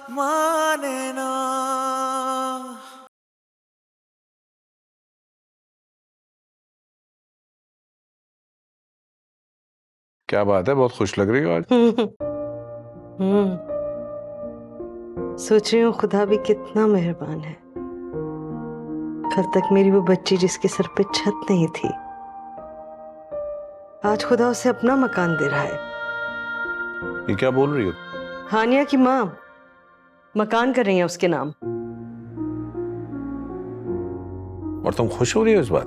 माने ना। क्या बात है, बहुत खुश लग रही हो आज। सोच रही हूँ खुदा भी कितना मेहरबान है। कल तक मेरी वो बच्ची जिसके सर पे छत नहीं थी, आज खुदा उसे अपना मकान दे रहा है। ये क्या बोल रही हो? हानिया की माँ मकान कर रही है उसके नाम। और तुम खुश हो रही हो इस बात?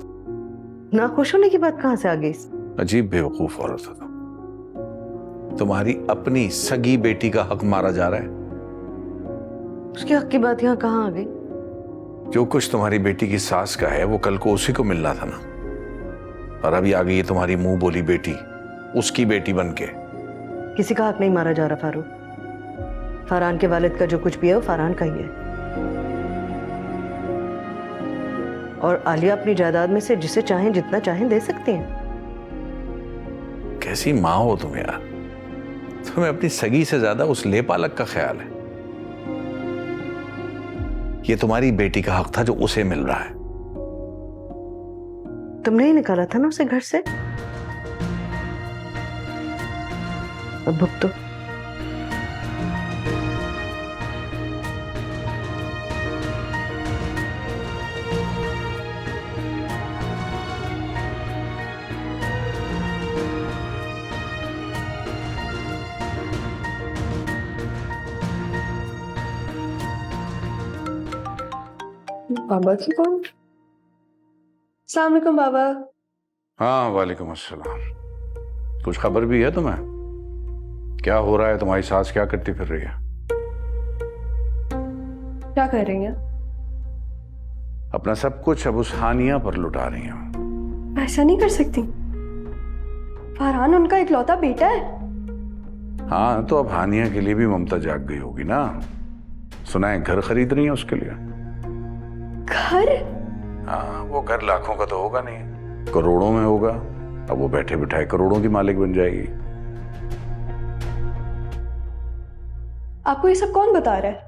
ना खुश होने की बात कहाँ से आ गई? अजीब बेवकूफ औरत हो तुम। तुम्हारी अपनी सगी बेटी का हक मारा जा रहा है। उसके हक की बात यहाँ कहाँ आ गई? जो कुछ तुम्हारी बेटी की सास का है वो कल को उसी को मिलना था ना। और अभी आ गई है तुम्हारी मुंह बोली बेटी, उसकी बेटी बनके। किसी का हक नहीं मारा जा रहा फारूक। फरहान के वालिद का जो कुछ भी है वो फरहान का ही है। और आलिया अपनी जायदाद में से जिसे चाहें जितना चाहें दे सकती हैं। कैसी माँ हो तुम यार। तुम्हें अपनी सगी से ज्यादा उस लेपालक का ख्याल है। ये तुम्हारी बेटी का हक था जो उसे मिल रहा है। तुमने ही निकाला था ना उसे घर से। अब भुगतो। बाबा की कौन? अस्सलाम वालेकुम बाबा। हाँ, वालेकुम अस्सलाम। कुछ खबर भी है तुम्हें? क्या हो रहा है? तुम्हारी सास क्या करती फिर रही है? क्या कर रही हैं? अपना सब कुछ अब उस हानिया पर लुटा रही हो। ऐसा नहीं कर सकती। फरहान उनका इकलौता बेटा है। हाँ, तो अब हानिया के लिए भी ममता जाग गई होगी ना। सुना है घर खरीद रही है उसके लिए। घर? हाँ, वो घर लाखों का तो होगा नहीं, करोड़ों में होगा। अब वो बैठे बिठाए करोड़ों की मालिक बन जाएगी। आपको ये सब कौन बता रहा है?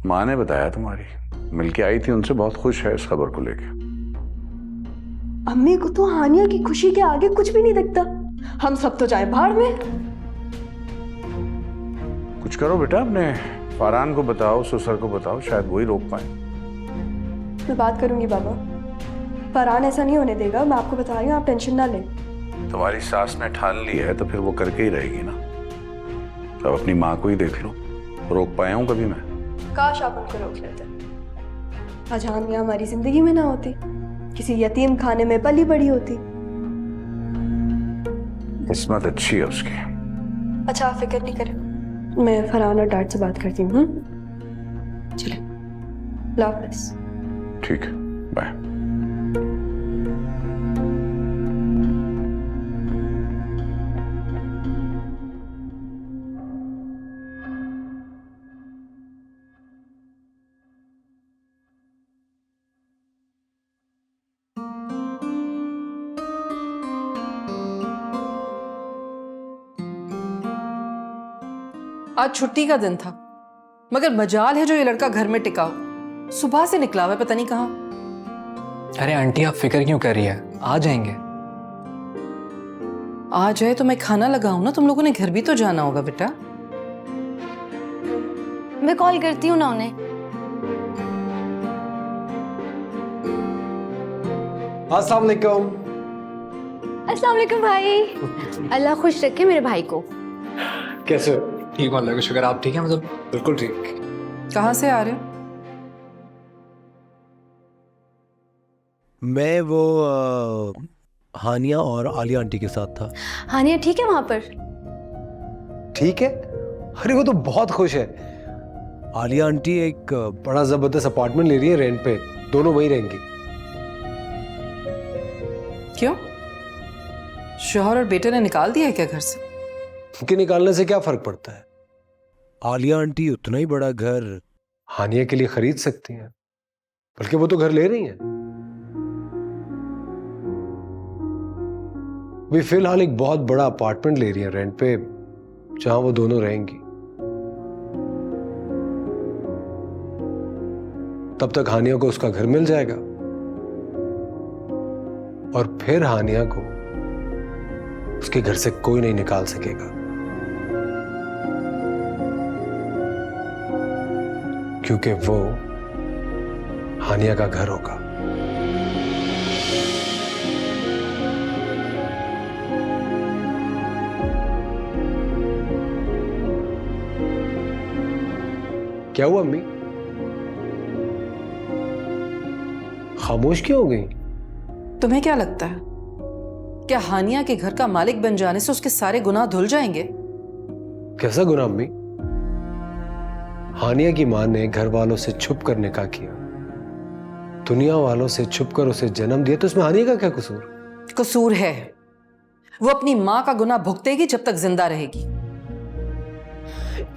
माँ ने बताया, तुम्हारी मिलके आई थी उनसे, बहुत खुश है इस खबर को लेके। अम्मी को तो हानिया की खुशी के आगे कुछ भी नहीं दिखता। हम सब तो जाए भाड़ में। कुछ करो बेटा, अपने फरहान को बताओ, ससुर को बताओ, शायद वही रोक पाए। मैं बात करूंगी बाबा। फरहान ऐसा नहीं होने देगा, मैं आपको बता रही हूँ, आप टेंशन ना लें। तुम्हारी सास ने ठान ली है तो फिर वो करके ही रहेगी ना। अब अपनी माँ को ही देख लो। रोक पाया हूँ कभी मैं? काश आप उनको रोक लेते। आज हानिया हमारी जिंदगी में ना होती, किसी यतीम खाने में पली बड़ी होती। किस्मत अच्छी है उसकी। अच्छा, आप फिक्र नहीं करें, मैं फरहान और डैड से बात करती हूँ। चलिए, अल्लाह हाफ़िज़। ठीक, बाय। आज छुट्टी का दिन था, मगर मजाल है जो ये लड़का घर में टिका हो। सुबह से निकला हुआ है, पता नहीं कहाँ। अरे आंटी, आप फिक्र क्यों कर रही है? आ जाएंगे। आ जाए तो मैं खाना लगाऊं ना, तुम लोगों ने घर भी तो जाना होगा बेटा। मैं कॉल करती हूँ ना उन्हें। अस्सलाम वालेकुम। अस्सलाम वालेकुम भाई। अल्लाह खुश रखे मेरे भाई को। कैसे हो? ठीक हो, अल्लाह का शुक्र। आप ठीक है? मतलब बिल्कुल ठीक। कहाँ से आ रहे हो? मैं वो हानिया और आलिया आंटी के साथ था। हानिया ठीक है वहां पर? ठीक है। अरे वो तो बहुत खुश है। आलिया आंटी एक बड़ा जबरदस्त अपार्टमेंट ले रही है रेंट पे, दोनों वहीं रहेंगी। क्यों, शौहर और बेटे ने निकाल दिया है क्या घर से? उनके निकालने से क्या फर्क पड़ता है? आलिया आंटी उतना ही बड़ा घर हानिया के लिए खरीद सकती हैं, बल्कि वो तो घर ले रही हैं। वे फिलहाल एक बहुत बड़ा अपार्टमेंट ले रही है रेंट पे, जहां वो दोनों रहेंगी। तब तक हानिया को उसका घर मिल जाएगा और फिर हानिया को उसके घर से कोई नहीं निकाल सकेगा, क्योंकि वो हानिया का घर होगा। क्या हुआ अम्मी, खामोश क्यों हो गई? तुम्हें क्या लगता है क्या हानिया के घर का मालिक बन जाने से उसके सारे गुनाह धुल जाएंगे? कैसा गुनाह अम्मी? हानिया की मां ने घर वालों से छुप कर निकाह किया, दुनिया वालों से छुप कर उसे जन्म दिया, तो इसमें हानिया का क्या कसूर? कसूर है, वो अपनी मां का गुनाह भुगतेगी जब तक जिंदा रहेगी।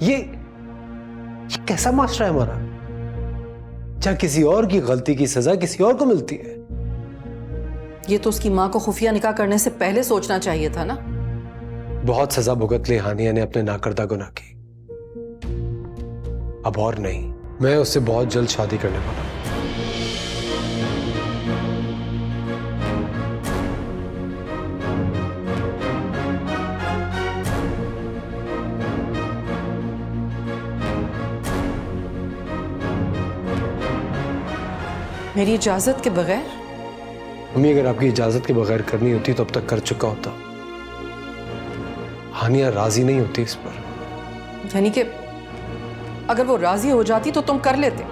ये कैसा मास्टर है हमारा, जहां किसी और की गलती की सजा किसी और को मिलती है? ये तो उसकी मां को खुफिया निकाह करने से पहले सोचना चाहिए था ना। बहुत सजा भुगत ली हानिया ने अपने नाकर्दा गुनाह की, अब और नहीं। मैं उससे बहुत जल्द शादी करने वाला हूं। मेरी इजाजत के बगैर? मम्मी, अगर आपकी इजाजत के बगैर करनी होती तो अब तक कर चुका होता। हानिया राजी नहीं होती इस पर। यानी कि अगर वो राजी हो जाती तो तुम कर लेते।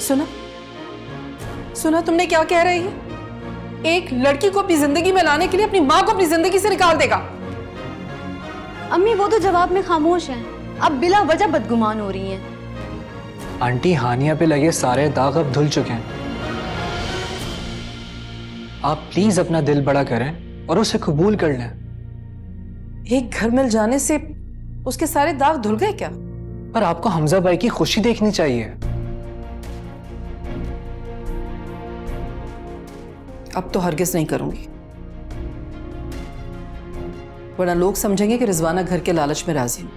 सुना सुना तुमने क्या कह रही है? एक लड़की को अपनी जिंदगी में लाने के लिए अपनी मां को अपनी जिंदगी से निकाल देगा। अम्मी वो तो जवाब में खामोश हैं, अब बिला वजह बदगुमान हो रही हैं। आंटी, हानिया पे लगे सारे दाग अब धुल चुके हैं। आप प्लीज अपना दिल बड़ा करें और उसे कबूल कर लें। एक घर मिल जाने से उसके सारे दाग धुल गए क्या? पर आपको हमजा भाई की खुशी देखनी चाहिए। अब तो हरगिज नहीं करूंगी, वरना लोग समझेंगे कि रिजवाना घर के लालच में राजी हूं।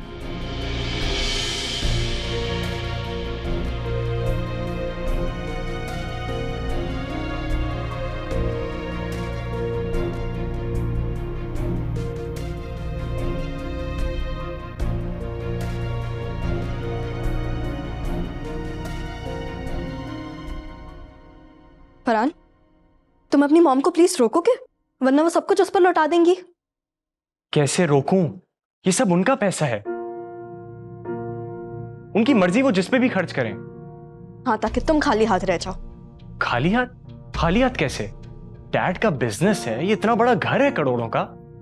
फरहान, तुम अपनी मॉम को प्लीज रोकोगे, वरना वो सब कुछ उस पर लौटा देंगी। कैसे रोकूं? ये सब उनका पैसा है, उनकी मर्जी, वो जिस पे भी खर्च करें। हाँ, ताकि तुम खाली हाथ रह जाओ। खाली हाथ? खाली हाथ कैसे? डैड का बिजनेस है, ये इतना बड़ा घर है करोड़ों का।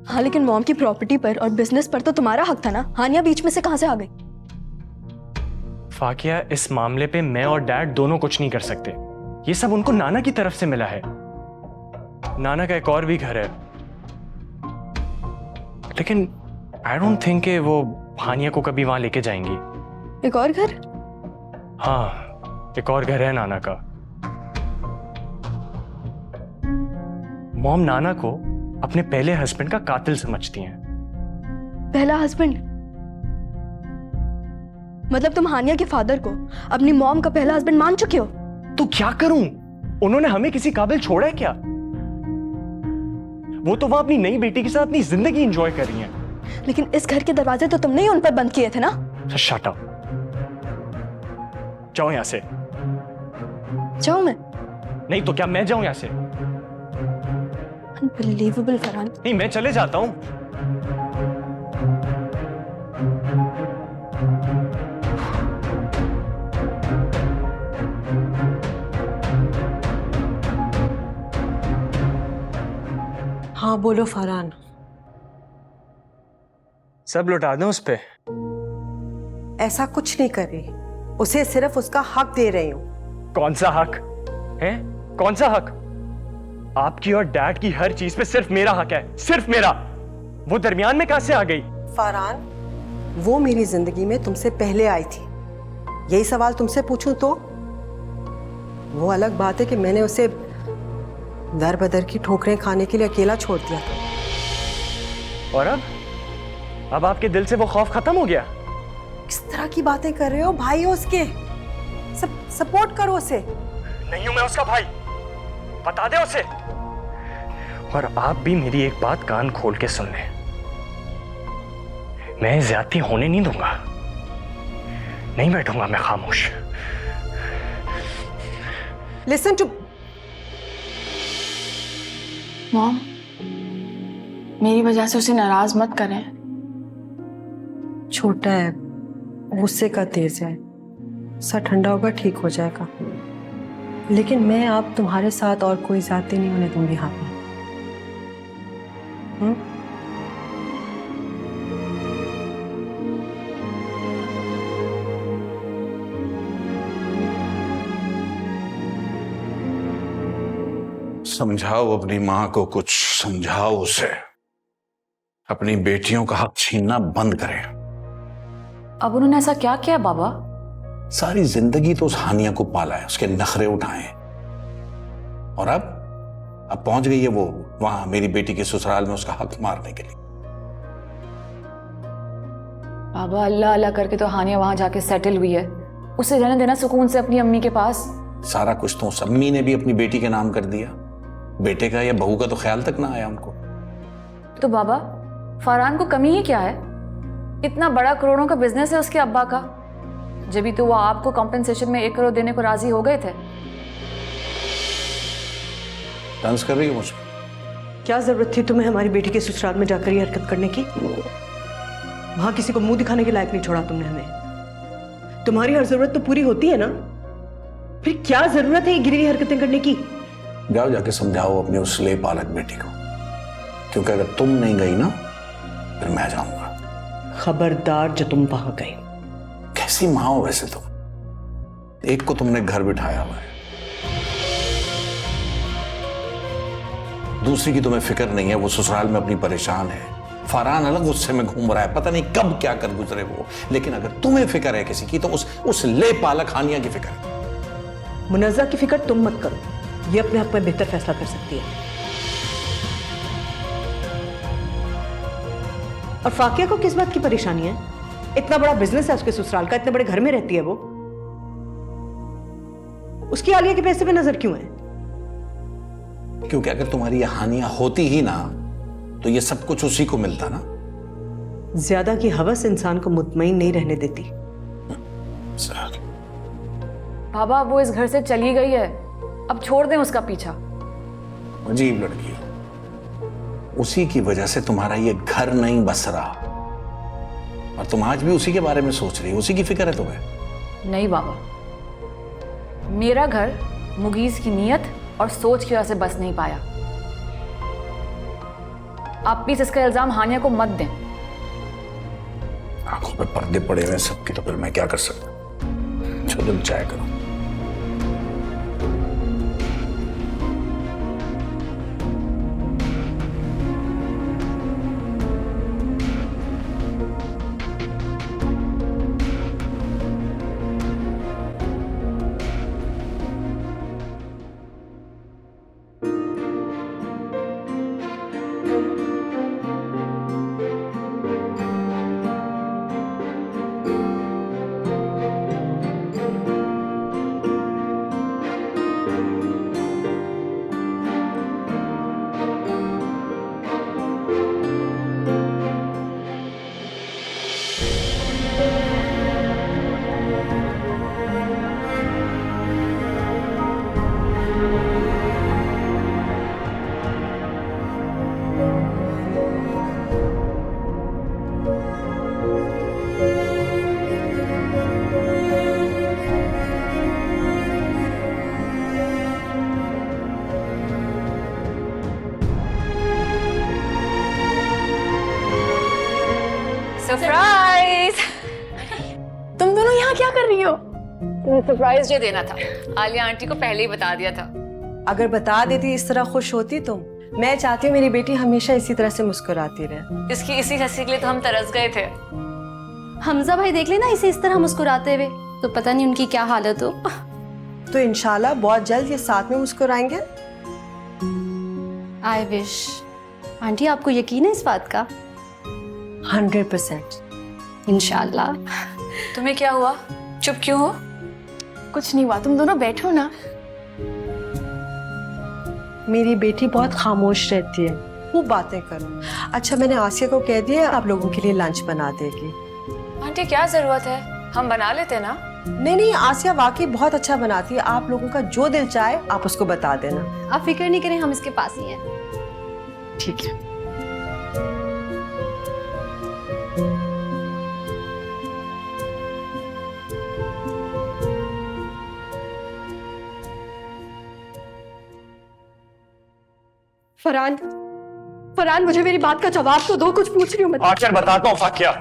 हाँ, लेकिन मॉम की प्रॉपर्टी पर और बिजनेस पर तो तुम्हारा हक था ना। हानिया बीच में से कहां से आ गई? फाकिया, इस मामले पे मैं और डैड दोनों कुछ नहीं कर सकते। ये सब उनको नाना की तरफ से मिला है। नाना का एक और भी घर है, लेकिन आई डोंट थिंक कि वो हानिया को कभी वहां लेके जाएंगी। एक और घर? हाँ, एक और घर है नाना का। मॉम नाना को अपने पहले हस्बैंड का कातिल समझती हैं। पहला हस्बैंड? मतलब तुम हानिया के फादर को अपनी मॉम का पहला हस्बैंड मान चुके हो? तो क्या करूं? उन्होंने हमें किसी काबिल छोड़ा है क्या? वो तो वहां अपनी नई बेटी के साथ अपनी जिंदगी एंजॉय कर रही हैं। लेकिन इस घर के दरवाजे तो तुमने ही उन पर बंद किए थे ना। शट अप, जाओ यहां से। जाऊं मैं? नहीं तो क्या मैं जाऊं यहां से? अनबिलीवेबल फरहान। नहीं, मैं चले जाता हूं। हाँ बोलो फरहान। सब लौटा दें उस पे? ऐसा कुछ नहीं कर रही, उसे सिर्फ उसका हक दे रही हूँ। कौन सा हक है? कौन सा हक? आपकी और डैड की हर चीज पे सिर्फ मेरा हक है, सिर्फ मेरा। वो दरमियान में कहां से आ गई? फरहान, वो मेरी जिंदगी में तुमसे पहले आई थी। यही सवाल तुमसे पूछूं तो? वो अलग बात है कि मैंने उसे दर बदर की ठोकरें खाने के लिए अकेला छोड़ दिया था। और अब आपके दिल से वो खौफ खत्म हो गया? किस तरह की बातें कर रहे हो? भाई हो उसके, सपोर्ट करो उसे। नहीं हूं मैं उसका भाई, बता दे उसे। और आप भी मेरी एक बात कान खोल के सुन लें, मैं ज्यादती होने नहीं दूंगा। नहीं बैठूंगा मैं खामोश। लिसन टू मॉम, मेरी वजह से उसे नाराज मत करें। छोटा है, गुस्से का तेज है, सर ठंडा होगा ठीक हो जाएगा। लेकिन मैं अब तुम्हारे साथ और कोई ज्यादती नहीं होने दूंगी हानि। समझाओ अपनी मां को, कुछ समझाओ उसे। अपनी बेटियों का हक छीनना बंद करें। अब उन्होंने ऐसा क्या किया बाबा? सारी जिंदगी तो उस हानिया को पाला है, उसके नखरे उठाए हैं, और अब पहुंच गई है वो वहां मेरी बेटी के ससुराल में उसका हक मारने के लिए। बाबा अल्लाह अल्लाह करके तो हानिया वहां जाके सेटल हुई है, उसे रहने देना सुकून से अपनी अम्मी के पास। सारा कुछ तो उस अम्मी ने भी अपनी बेटी के नाम कर दिया, बेटे का या बहू का तो ख्याल तक ना आया उनको। तो बाबा फरहान को कमी ही क्या है? इतना बड़ा करोड़ों का बिजनेस है उसके अब्बा का, जब भी तो वो आपको कॉम्पेंसेशन में 1 करोड़ देने को राजी हो गए थे। डांस कर रही हो मुझे? क्या जरूरत थी तुम्हें हमारी बेटी के ससुराल में जाकर ये हरकत करने की? वहां किसी को मुंह दिखाने के लायक नहीं छोड़ा तुमने हमें। तुम्हारी हर जरूरत तो पूरी होती है ना, फिर क्या जरूरत है ये गिरी हुई हरकतें करने की? जाओ जाके समझाओ अपनी उस ले पालक बेटी को, क्योंकि अगर तुम नहीं गई ना फिर मैं जाऊंगा। खबरदार जो तुम वहां गए। कैसी माँ हो वैसे तुम? एक को तुमने घर बिठाया हुआ है, दूसरी की तुम्हें फिक्र नहीं है, वो ससुराल में अपनी परेशान है। फरहान अलग गुस्से में घूम रहा है, पता नहीं कब क्या कर गुजरे वो। लेकिन अगर तुम्हें फिक्र है किसी की तो उस ले पालक हानिया की फिक्र है। मुनज़्ज़ा की फिक्र तुम मत करो, ये अपने हक में बेहतर फैसला कर सकती है। और फाकिया को किस बात की परेशानी है? इतना बड़ा बिजनेस है उसके ससुराल का, इतने बड़े घर में रहती है वो, उसकी आलिया के पैसे पे नजर क्यों है? क्योंकि अगर तुम्हारी ये हानिया होती ही ना तो ये सब कुछ उसी को मिलता ना। ज्यादा की हवस इंसान को मुतमईन नहीं रहने देती। बाबा वो इस घर से चली गई है, अब छोड़ दें उसका पीछा। अजीब लड़की हो, उसी की वजह से तुम्हारा ये घर नहीं बस रहा, और तुम आज भी उसी के बारे में सोच रही हो, उसी की फिक्र है तुम्हें। नहीं बाबा, मेरा घर मुगीज की नीयत और सोच की वजह से बस नहीं पाया। आप प्लीज इसका इल्जाम हानिया को मत दें। आंखों पे पर्दे पड़े हुए सबके, तो फिर मैं क्या कर सकता? जो दिल चाहे करो। सरप्राइज! तुम दोनों यहाँ क्या कर रही हो? तुम्हें सरप्राइज जो देना था, आलिया आंटी को पहले ही बता दिया था। अगर बता देती इस तरह खुश होती तुम। मैं चाहती हूँ मेरी बेटी हमेशा इसी तरह से मुस्कुराती रहे। इसकी इसी हंसी के लिए तो हम तरस गए थे। हमजा भाई देख लेना इसे इस तरह मुस्कुराते हुए, तो पता नहीं उनकी क्या हालत हो। तो इंशाल्लाह बहुत जल्द ये साथ में मुस्कुराएंगे। I wish. आंटी आपको यकीन है इस बात का? 100%। इंशाल्लाह। तुम्हें क्या हुआ? चुप क्यों हो? कुछ नहीं हुआ, तुम दोनों बैठो ना। मेरी बेटी बहुत खामोश रहती है, खूब बातें करो। अच्छा, मैंने आसिया को कह दिया आप लोगों के लिए लंच बना देगी। आंटी क्या जरूरत है, हम बना लेते ना। नहीं नहीं, आसिया वाकई बहुत अच्छा बनाती है। आप लोगों का जो दिल चाहे आप उसको बता देना। आप फिक्र नहीं करें, हम इसके पास ही हैं। ठीक है। फरहान, फरहान मुझे मेरी बात का जवाब तो दो, कुछ पूछ रही हूँ मैं। आखिर बताता हूँ फाकिया।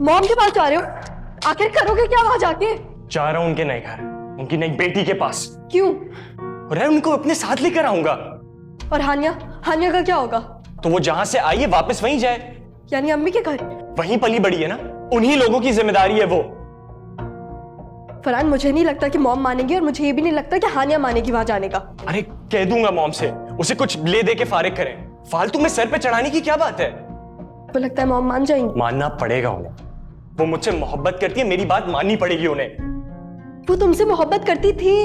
मॉम के पास जा रहे हो? आखिर करोगे क्या वहां जाके? जा रहा हूँ उनके नए घर, उनकी नई बेटी के पास। क्यों? और उनको अपने साथ लेकर आऊंगा। और हानिया, हानिया का क्या होगा? तो वो जहां से आई है वापस वहीं जाए। यानी अम्मी के घर? वहीं पली बड़ी है ना, उन्हीं लोगों की जिम्मेदारी है वो। फरहान मुझे नहीं लगता कि मॉम मानेगी, और मुझे ये भी नहीं लगता कि हानिया मानेगी वहां जाने का। अरे कह दूंगा मॉम से, उसे कुछ ले दे के फारिग करें। फालतू में सर पे चढ़ाने की क्या बात है? तो लगता है मॉम मान जाएंगी? मानना पड़ेगा उन्हें, वो मुझसे मोहब्बत करती है, मेरी बात माननी पड़ेगी उन्हें। वो तुमसे मोहब्बत करती थी,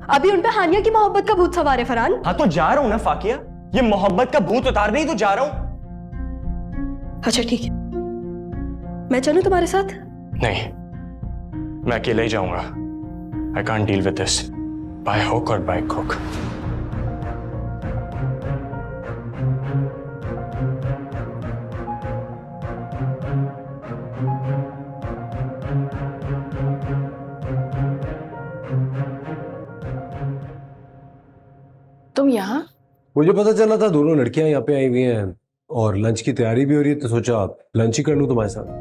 अभी उन पे हानिया की मोहब्बत का भूत सवार है फरहान। हाँ तो जा रहा हूं ना फाकिया, ये मोहब्बत का भूत उतारने ही तो जा रहा हूं। अच्छा ठीक है, मैं चलूं तुम्हारे साथ? नहीं, मैं अकेले ही जाऊंगा। I can't deal with this, by hook और बाय क्रुक। तुम यहाँ? मुझे पता चला था दोनों लड़कियां यहाँ पे आई हुई हैं और लंच की तैयारी भी हो रही है, तो सोचा लंच ही कर लूं तुम्हारे साथ।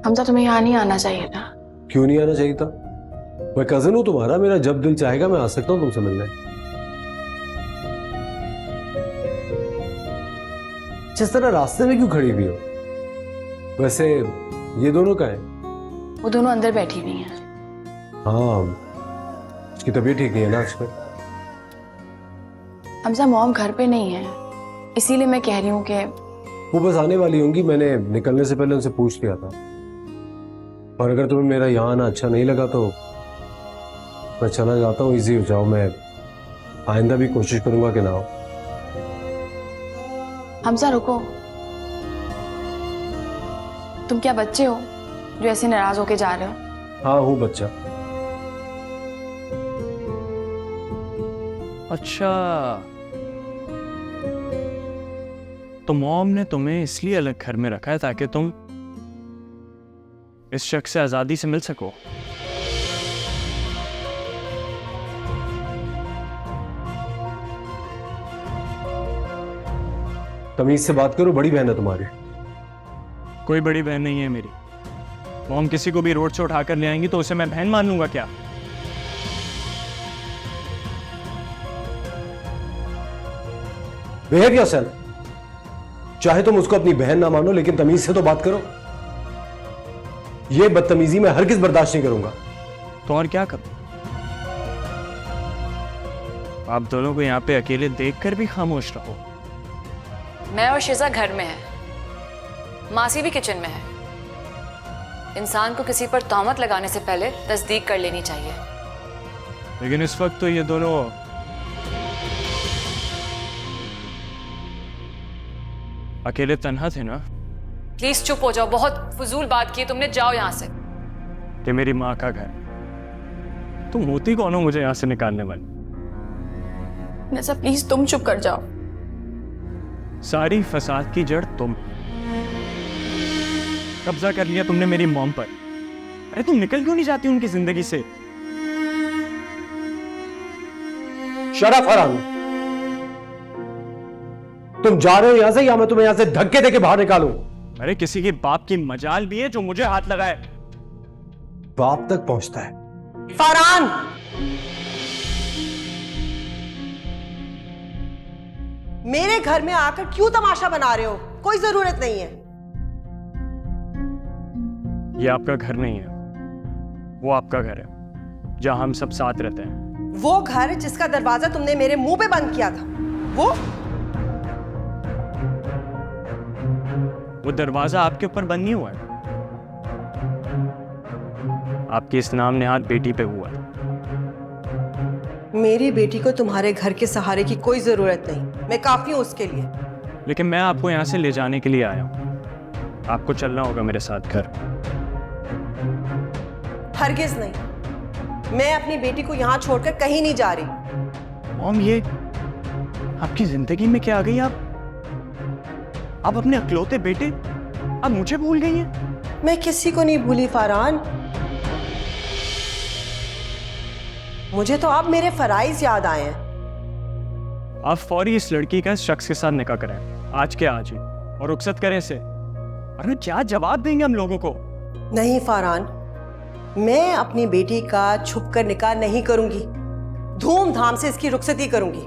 हमजा तुम्हें यहाँ नहीं आना चाहिए था। क्यों नहीं आना चाहिए था? मैं कजन हूं तुम्हारा, मेरा जब दिल चाहेगा मैं आ सकता हूं तुमसे मिलने। जिस तरह रास्ते में क्यों खड़ी हुई हो? वैसे ये दोनों का है? वो दोनों अंदर बैठी हुई हैं। हाँ, उसकी तबीयत ठीक नहीं है ना आजकल? हमजा मॉम घर पे नहीं है, इसीलिए मैं कह रही हूँ कि वो बस आने वाली होंगी, मैंने निकलने से पहले उनसे पूछ लिया था। और अगर तुम्हें मेरा यहाँ आना अच्छा नहीं लगा तो मैं चला जाता हूँ, इजी हो जाओ। मैं आइंदा भी कोशिश करूंगा कि ना हो। हमजा रुको, तुम क्या बच्चे हो जो ऐसे नाराज होके जा रहे हो? हाँ हूँ बच्चा। अच्छा, तो मॉम ने तुम्हें इसलिए अलग घर में रखा है ताकि तुम इस शख्स से आजादी से मिल सको। तमीज से बात करो, बड़ी बहन है तुम्हारी। कोई बड़ी बहन नहीं है मेरी। मॉम किसी को भी रोड से उठाकर ले आएंगी तो उसे मैं बहन मान लूंगा क्या? Behave yourself. चाहे तुम उसको अपनी बहन ना मानो, लेकिन तमीज से तो बात करो। यह बदतमीजी मैं हरगिज बर्दाश्त नहीं करूंगा। तो और क्या करूं? आप दोनों को यहाँ पे अकेले देखकर भी खामोश रहो। मैं और शिजा घर में है, मासी भी किचन में है। इंसान को किसी पर तहमत लगाने से पहले तस्दीक कर लेनी चाहिए। लेकिन इस वक्त तो ये दोनों अकेले तन्हा थे ना। प्लीज चुप हो जाओ, बहुत फजूल बात की तुमने, जाओ यहाँ से। ये मेरी माँ का घर, तुम होती कौन हो मुझे यहाँ से निकालने वाली? नज़ा प्लीज तुम चुप कर जाओ। सारी फसाद की जड़ तुम। कब्जा कर लिया तुमने मेरी मॉम पर। अरे तुम निकल क्यों नहीं जाती उनकी जिंदगी से? शट अप फरहान, तुम जा रहे हो यहां से या मैं तुम्हें यहां से धक्के देके बाहर निकालूं? अरे किसी के बाप की मजाल भी है जो मुझे हाथ लगाए। बाप तक पहुंचता है। फरहान, मेरे घर में आकर क्यों तमाशा बना रहे हो? कोई जरूरत नहीं है। ये आपका घर नहीं है, वो आपका घर है जहां हम सब साथ रहते हैं। वो घर जिसका दरवाजा तुमने मेरे मुंह पे बंद किया था, वो दरवाजा आपके ऊपर बंद नहीं हुआ है। आपकी इस नाम नेहाद बेटी पे हुआ है। मेरी बेटी को तुम्हारे घर के सहारे की कोई जरूरत नहीं, मैं काफी हूं उसके लिए। लेकिन मैं आपको यहाँ से ले जाने के लिए आया हूँ, आपको चलना होगा मेरे साथ घर। हरगिज नहीं, मैं अपनी बेटी को यहाँ छोड़कर कहीं नहीं जा रही। मॉम, ये आपकी जिंदगी में क्या आ गई? आप अपने अकलौते बेटे, आप मुझे भूल गई हैं? मैं किसी को नहीं भूली फरहान, मुझे तो अब मेरे फराइज याद आए हैं। आप फौरी इस लड़की का इस शख्स के साथ निकाह करें, आज के आज ही, और रुखसत करें इसे। अरे क्या जवाब देंगे हम लोगों को? नहीं फरहान, मैं अपनी बेटी का छुपकर निकाह नहीं करूंगी, धूमधाम से इसकी रुखसती करूंगी।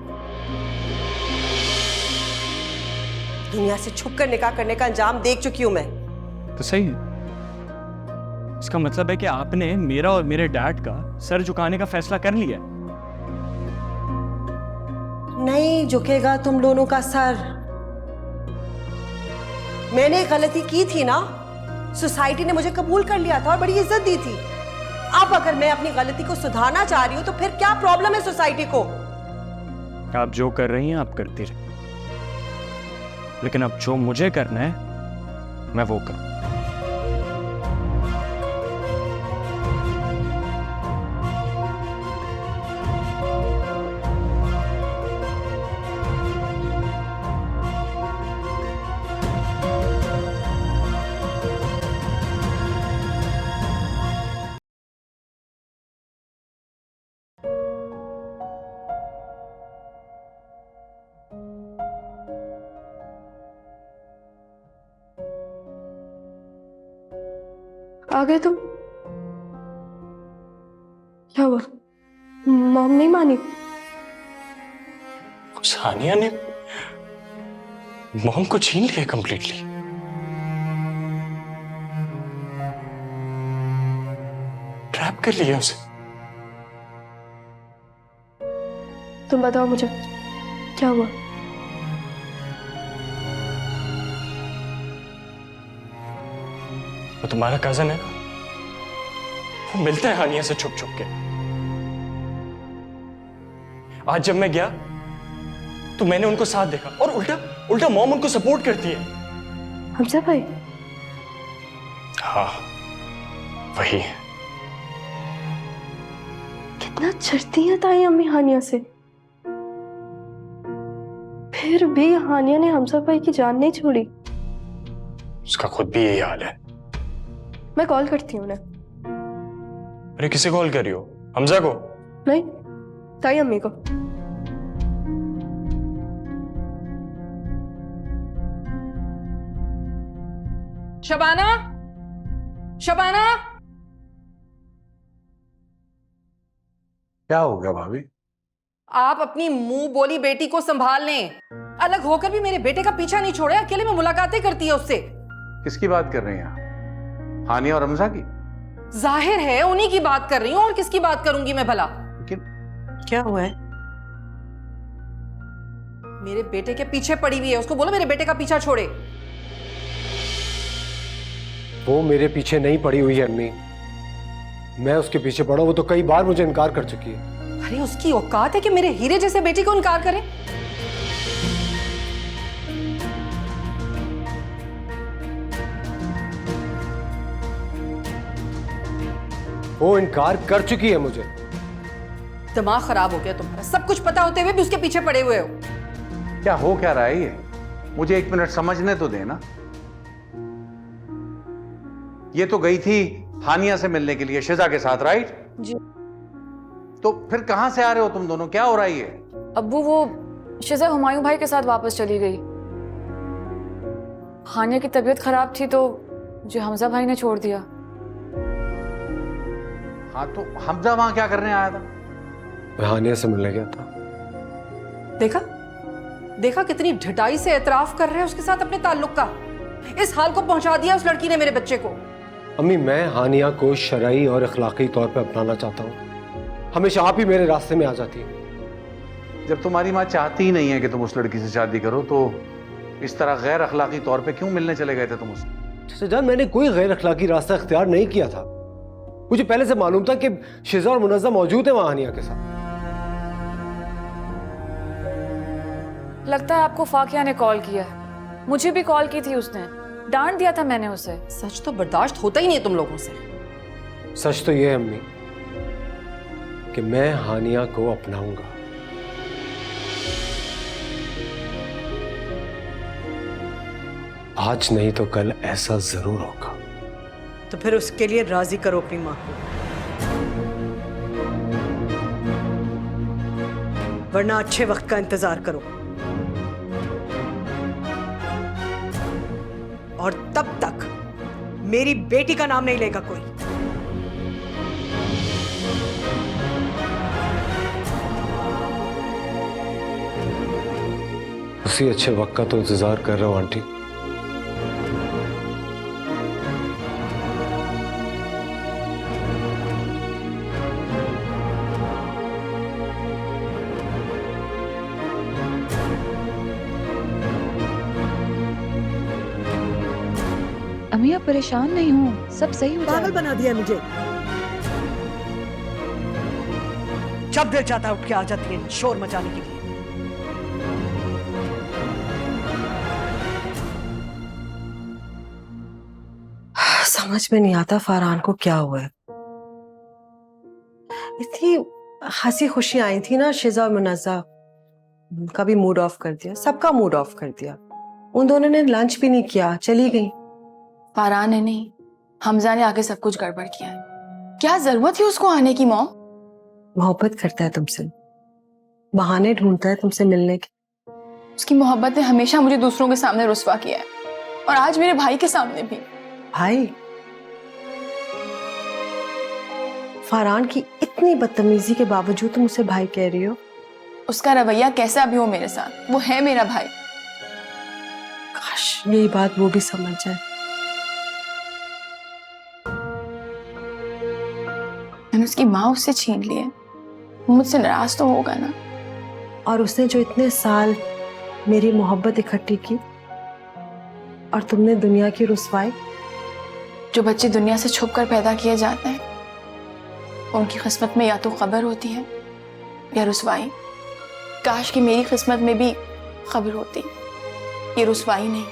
दुनिया से छुपकर निकाह करने का अंजाम देख चुकी हूं मैं। तो सही है, इसका मतलब है कि आपने मेरा और मेरे डैड का सर झुकाने का फैसला कर लिया। नहीं झुकेगा तुम दोनों का सर। मैंने गलती की थी ना, सोसाइटी ने मुझे कबूल कर लिया था और बड़ी इज्जत दी थी। अब अगर मैं अपनी गलती को सुधारना चाह रही हूं तो फिर क्या प्रॉब्लम है सोसाइटी को? आप जो कर रही हैं आप करती रहिए, लेकिन अब जो मुझे करना है मैं वो करूं। आ गए तुम? क्या हुआ? मॉम नहीं मानी? सानिया ने मॉम को छीन लिया कंप्लीटली। ट्रैप कर लिया उसे। तुम बताओ मुझे क्या हुआ? वो तुम्हारा कजन है, वो मिलता है हानिया से छुप छुप के। आज जब मैं गया तो मैंने उनको साथ देखा और उल्टा मॉम उनको सपोर्ट करती है। हमजा भाई? हाँ वही। कितना चिढ़ती है ताई अम्मी हानिया से, फिर भी हानिया ने हमजा भाई की जान नहीं छोड़ी। उसका खुद भी यही हाल है। मैं कॉल करती हूँ उन्हें। अरे किसे कॉल कर रही हो? हमजा को? नहीं, ताई अम्मी को। शबाना, शबाना, क्या हो गया भाभी? आप अपनी मुंह बोली बेटी को संभाल लें। अलग होकर भी मेरे बेटे का पीछा नहीं छोड़े, अकेले में मुलाकातें करती है उससे। किसकी बात कर रही हैं आप? हानिया और रमजा की? जाहिर है उन्हीं की बात कर रही हूँ, और किसकी बात करूंगी मैं भला? लेकिन क्या हुआ है? मेरे बेटे के पीछे पड़ी हुई है, उसको बोलो मेरे बेटे का पीछा छोड़े। वो मेरे पीछे नहीं पड़ी हुई है अम्मी, मैं उसके पीछे पड़ा। वो तो कई बार मुझे इनकार कर चुकी है। अरे उसकी औकात है कि मेरे हीरे जैसे बेटी को इनकार करे? वो इनकार कर चुकी है मुझे। दिमाग खराब हो गया तुम्हारा, सब कुछ पता होते हुए भी उसके पीछे पड़े हुए हो। क्या हो क्या रहा है ये? मुझे एक मिनट समझने तो देना। ये तो गई थी हानिया से मिलने के लिए शिजा के साथ, राइट? जी। तो फिर कहां से आ रहे हो तुम दोनों? क्या हो रहा है ये? अब्बू, वो शिजा हुमायूं भाई के साथ वापस चली गई। हानिया की तबीयत खराब थी तो मुझे हमजा भाई ने छोड़ दिया। हाँ तो हमजा वहां क्या करने आया था? मैं हानिया से मिलने गया था। देखा देखा कितनी ढिठाई से एतराफ कर रहे हैं उसके साथ अपने ताल्लुक का। इस हाल को पहुंचा दिया उस लड़की ने मेरे बच्चे को। अम्मी, मैं हानिया को शरई और अखलाकी तौर पे अपनाना चाहता हूँ, हमेशा आप ही मेरे रास्ते में आ जाती है। जब तुम्हारी माँ चाहती ही नहीं है कि तुम उस लड़की से शादी करो, तो इस तरह गैर अखलाकी तौर पे क्यों मिलने चले गए थे तुम उससे? चाचा जान, मैंने कोई गैर अखलाकी रास्ता इख्तियार नहीं किया था। मुझे पहले से मालूम था कि शिजा और मुनज़्ज़ा मौजूद है वहां हानिया के साथ। लगता है आपको फाकिया ने कॉल किया है। मुझे भी कॉल की थी उसने, डांट दिया था मैंने उसे। सच तो बर्दाश्त होता ही नहीं है तुम लोगों से। सच तो यह है अम्मी कि मैं हानिया को अपनाऊंगा। आज नहीं तो कल ऐसा जरूर होगा। तो फिर उसके लिए राजी करो अपनी माँ को, वरना अच्छे वक्त का इंतजार करो। और तब तक मेरी बेटी का नाम नहीं लेगा कोई। उसी अच्छे वक्त का तो इंतजार कर रहा हूं आंटी। अम्मी आप परेशान नहीं हो, सब सही हो पागल बना दिया मुझे। जब दिल चाहता है उठ के आ जाती है शोर मचाने के लिए। समझ में नहीं आता फरहान को क्या हुआ है। इतनी हंसी खुशी आई थी ना शिजा और मुनज़्ज़ा, उनका भी मूड ऑफ कर दिया, सबका मूड ऑफ कर दिया। उन दोनों ने लंच भी नहीं किया, चली गई। फरहान ने नहीं, हमजा ने आके सब कुछ गड़बड़ किया है। क्या जरूरत थी उसको आने की मॉम? मोहब्बत करता है तुमसे, बहाने ढूंढता है तुमसे मिलने के। उसकी मोहब्बत ने हमेशा मुझे दूसरों के सामने रुस्वा किया है, और आज मेरे भाई के सामने भी। भाई, फरहान की इतनी बदतमीजी के बावजूद तुम उसे भाई कह रही हो? उसका रवैया कैसा भी हो मेरे साथ, वो है मेरा भाई। काश यही बात वो भी समझ जाए। मैंने उसकी माँ उससे छीन ली है, वो मुझसे नाराज तो होगा ना। और उसने जो इतने साल मेरी मोहब्बत इकट्ठी की, और तुमने दुनिया की रुसवाई। जो बच्चे दुनिया से छुप कर पैदा किए जाते हैं, उनकी किस्मत में या तो खबर होती है या रुसवाई। काश कि मेरी किस्मत में भी खबर होती, ये रुसवाई नहीं।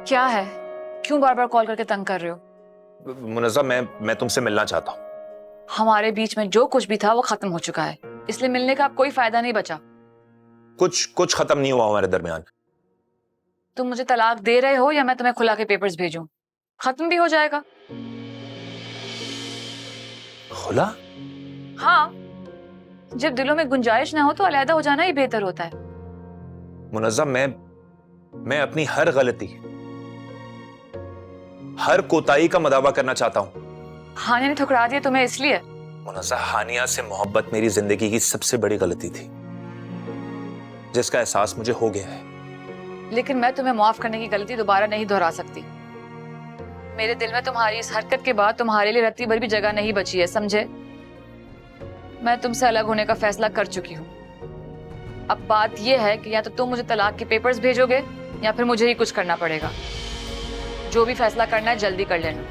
क्या है, क्यों बार बार कॉल करके तंग कर रहे हो? मुनज़्ज़ा, मैं तुमसे मिलना चाहता हूँ। हमारे बीच में जो कुछ भी था वो खत्म हो चुका है, इसलिए मिलने का अब कोई फायदा नहीं बचा। कुछ खत्म नहीं हुआ हमारे दरमियान। तुम मुझे तलाक दे रहे हो या मैं तुम्हें खुला के पेपर्स भेजूं? खत्म भी हो जाएगा। खुला? हाँ, जब दिलों में गुंजाइश ना हो तो अलहदा हो जाना ही बेहतर होता है। मुनज़्ज़ा, मैं अपनी हर गलती, हर कोताही का मदावा करना चाहता हूँ। हानिया ने ठुकरा दिया तुम्हें इसलिए? मुनज़्ज़ा, हानिया से मोहब्बत मेरी जिंदगी की सबसे बड़ी गलती थी, जिसका एहसास मुझे हो गया है। लेकिन मैं तुम्हें माफ करने की गलती दोबारा नहीं दोहरा सकती। मेरे दिल में तुम्हारी इस हरकत के बाद तुम्हारे लिए रत्ती भर भी जगह नहीं बची है, समझे? मैं तुमसे अलग होने का फैसला कर चुकी हूँ। अब बात यह है कि या तो तुम मुझे तलाक के पेपर्स भेजोगे या फिर मुझे ही कुछ करना पड़ेगा। जो भी फैसला करना है जल्दी कर लेना।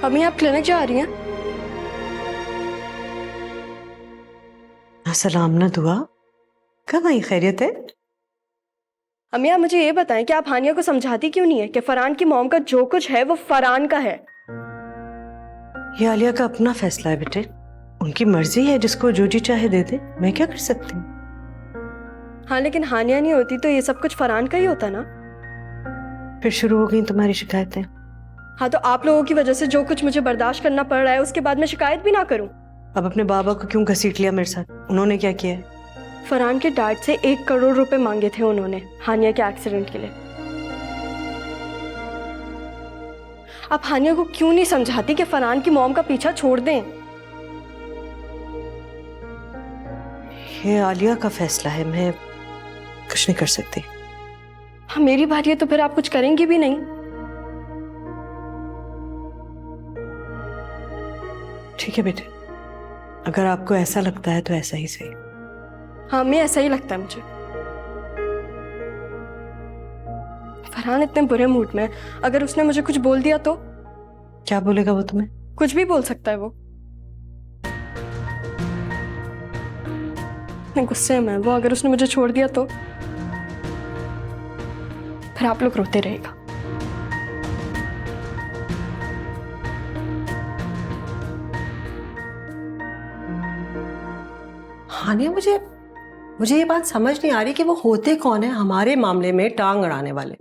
अम्मी आप क्लिनिक जा रही हैं? सलाम ना दुआ, कब आई? खैरियत है? अम्मी आप मुझे ये बताएं कि आप हानिया को समझाती क्यों नहीं है कि फरहान की मॉम का जो कुछ है वो फरहान का है? ये आलिया का अपना फैसला है बेटे, उनकी मर्जी है, जिसको जो जी चाहे दे दे, मैं क्या कर सकती हूँ? हाँ लेकिन हानिया नहीं होती तो ये सब कुछ फरहान का ही होता ना। फिर शुरू हो गई तुम्हारी शिकायतें। हाँ तो आप लोगों की वजह से जो कुछ मुझे बर्दाश्त करना पड़ रहा है उसके बाद मैं शिकायत भी ना करूं। अब अपने बाबा को क्यों घसीट लिया मेरे साथ? उन्होंने क्या किया है? फरहान के डैड से 1 करोड़ रुपए मांगे थे उन्होंने हानिया के एक्सीडेंट के लिए। आप हानिया को क्यों नहीं समझाती कि फरहान की मॉम का पीछा छोड़ दें? ये आलिया का फैसला है, मैं कुछ नहीं कर सकती। हाँ मेरी बात है तो फिर आप कुछ करेंगी भी नहीं। ठीक है बेटे, अगर आपको ऐसा लगता है तो ऐसा ही सही। हाँ मैं ऐसा ही लगता है मुझे। फरहान इतने बुरे मूड में, अगर उसने मुझे कुछ बोल दिया तो? क्या बोलेगा वो तुम्हें? कुछ भी बोल सकता है वो। इतने गुस्से में वो, अगर उसने मुझे छोड़ दिया तो फिर आप लोग रोते रहेगा। हानिया मुझे ये बात समझ नहीं आ रही कि वो होते कौन है हमारे मामले में टांग अड़ाने वाले।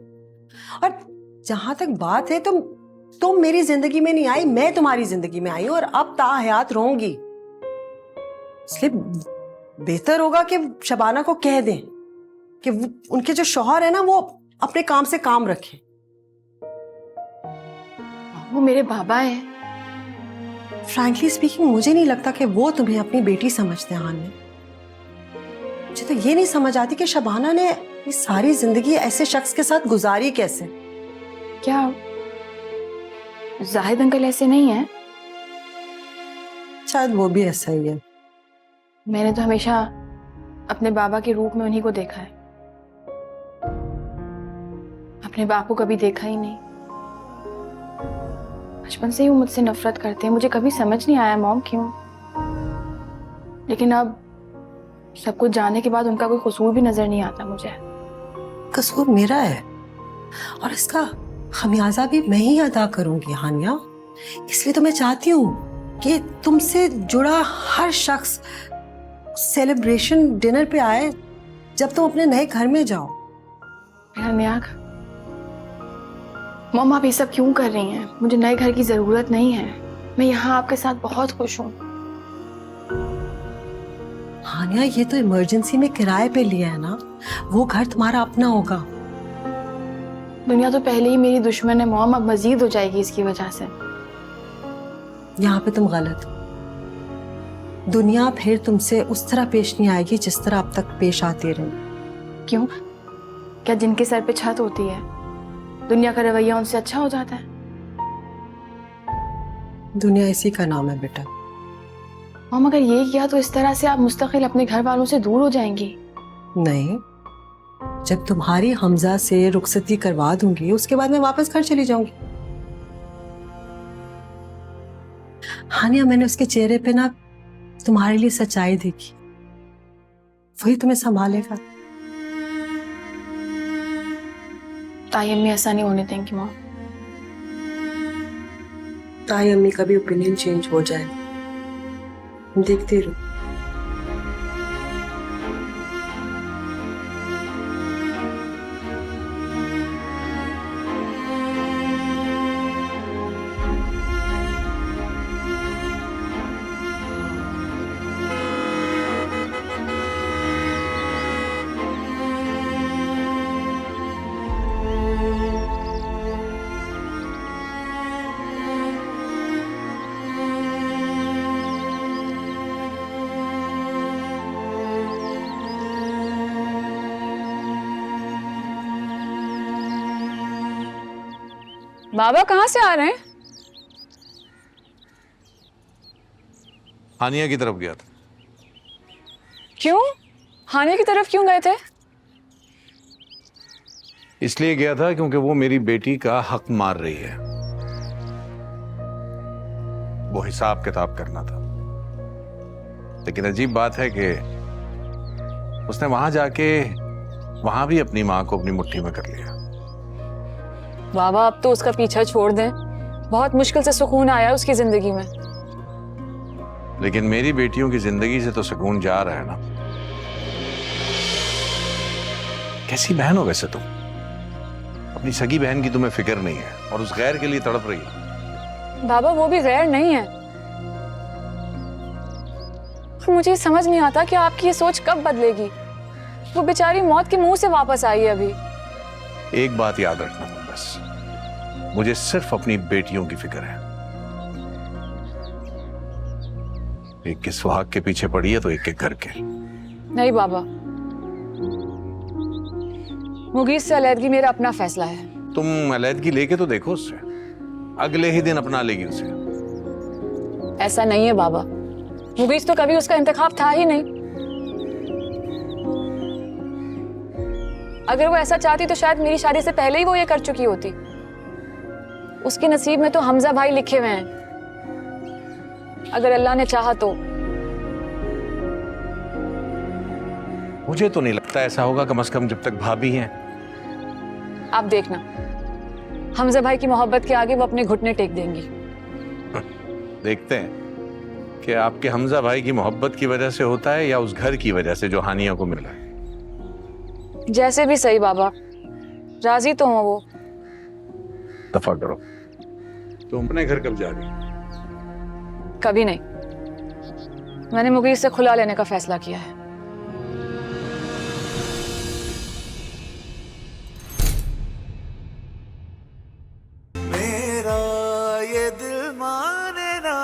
और जहां तक बात है, तुम मेरी जिंदगी में नहीं आई, मैं तुम्हारी जिंदगी में आई हूं और अब ताहयात रहूंगी। इसलिए बेहतर होगा कि शबाना को कह दें कि उनके जो शौहर है ना वो अपने काम से काम रखें। वो मेरे बाबा हैं। फ्रैंकली स्पीकिंग मुझे नहीं लगता कि वो तुम्हें अपनी बेटी समझते हैं। हानिया, मुझे तो ये नहीं समझ आती कि शबाना ने ये सारी जिंदगी ऐसे शख्स के साथ गुजारी कैसे। क्या जाहिद अंकल ऐसे नहीं है? शायद वो भी ऐसा ही है। मैंने तो हमेशा अपने बाबा के रूप में उन्हीं को देखा है, अपने बाप को कभी देखा ही नहीं। बचपन से ही वो मुझसे नफरत करते हैं। मुझे कभी समझ नहीं आया मॉम क्यों, लेकिन अब सब कुछ जानने के बाद उनका कोई कसूर भी नजर नहीं आता मुझे। कसूर मेरा है और इसका खमियाजा भी मैं ही अदा करूंगी हानिया। इसलिए तो मैं चाहती हूँ कि तुमसे जुड़ा हर शख्स सेलिब्रेशन डिनर पे आए जब तुम अपने नए घर में जाओ। मॉम आप ये सब क्यों कर रही हैं? मुझे नए घर की जरूरत नहीं है। मैं यहाँ आपके साथ बहुत खुश हूँ। हानिया ये तो इमरजेंसी में किराए पे लिया है ना, वो घर तुम्हारा अपना होगा। दुनिया तो पहले ही मेरी दुश्मन है मॉम, अब मजीद हो जाएगी इसकी वजह से। यहाँ पे तुम गलत हो। दुनिया फिर तुमसे उस तरह पेश नहीं आएगी जिस तरह अब तक पेश आती रही। क्यों? क्या जिनके सर पे छत होती है दुनिया का रवैया उनसे अच्छा हो जाता है? दुनिया इसी का नाम है बेटा। मॉम अगर ये किया तो इस तरह से आप मुस्तकिल अपने घर वालों से दूर हो जाएंगी। नहीं, जब तुम्हारी हमजा से रुखसती करवा दूंगी उसके बाद मैं वापस घर चली जाऊंगी। हानिया मैंने उसके चेहरे पे ना तुम्हारे लिए सच्चाई देखी, वही तुम्हें संभालेगा। ताई अम्मी ऐसा नहीं होने देंगी मॉम। ताई अम्मी का भी ओपिनियन चेंज हो जाए, देखते रहो। बाबा कहाँ से आ रहे हैं? हानिया की तरफ गया था। क्यों? हानिया की तरफ क्यों गए थे? इसलिए गया था क्योंकि वो मेरी बेटी का हक मार रही है। वो हिसाब किताब करना था। लेकिन अजीब बात है कि उसने वहां जाके वहां भी अपनी मां को अपनी मुट्ठी में कर लिया। बाबा अब तो उसका पीछा छोड़ दें, बहुत मुश्किल से सुकून आया उसकी जिंदगी में। लेकिन मेरी बेटियों की जिंदगी से तो सुकून जा रहा है ना। कैसी बहन हो वैसे तुम? अपनी सगी बहन की तुम्हें फिक्र नहीं है और उस गैर के लिए तड़प रही है। बाबा वो भी गैर नहीं है। मुझे समझ नहीं आता कि आपकी ये सोच कब बदलेगी। वो बेचारी मौत के मुंह से वापस आई है अभी। एक बात याद रखना तुम बस, मुझे सिर्फ अपनी बेटियों की फिक्र है। एक के सुहाग के पीछे पड़ी है तो एक के घर के। नहीं बाबा, मुगीस से अलहदगी मेरा अपना फैसला है। तुम अलहदगी लेके तो देखो उससे, अगले ही दिन अपना लेगी उसे। ऐसा नहीं है बाबा, मुगीस तो कभी उसका इंतखाब था ही नहीं। अगर वो ऐसा चाहती तो शायद मेरी शादी से पहले ही वो ये कर चुकी होती। उसके नसीब में तो हमजा भाई लिखे हुए हैं। अगर अल्लाह ने चाहा तो। मुझे तो नहीं लगता ऐसा होगा, कम से कम जब तक भाभी हैं। आप देखना, हमजा भाई की मोहब्बत के आगे वो अपने घुटने टेक देंगी। देखते हैं कि आपके हमजा भाई की मोहब्बत की वजह से होता है या उस घर की वजह से जो हानिया को मिल रहा है। जैसे भी सही बाबा, राजी तो हो वो। दफा करो। तुम अपने घर कब जा रही हो? कभी नहीं, मैंने मुगीस से खुला लेने का फैसला किया है। मेरा ये दिल माने ना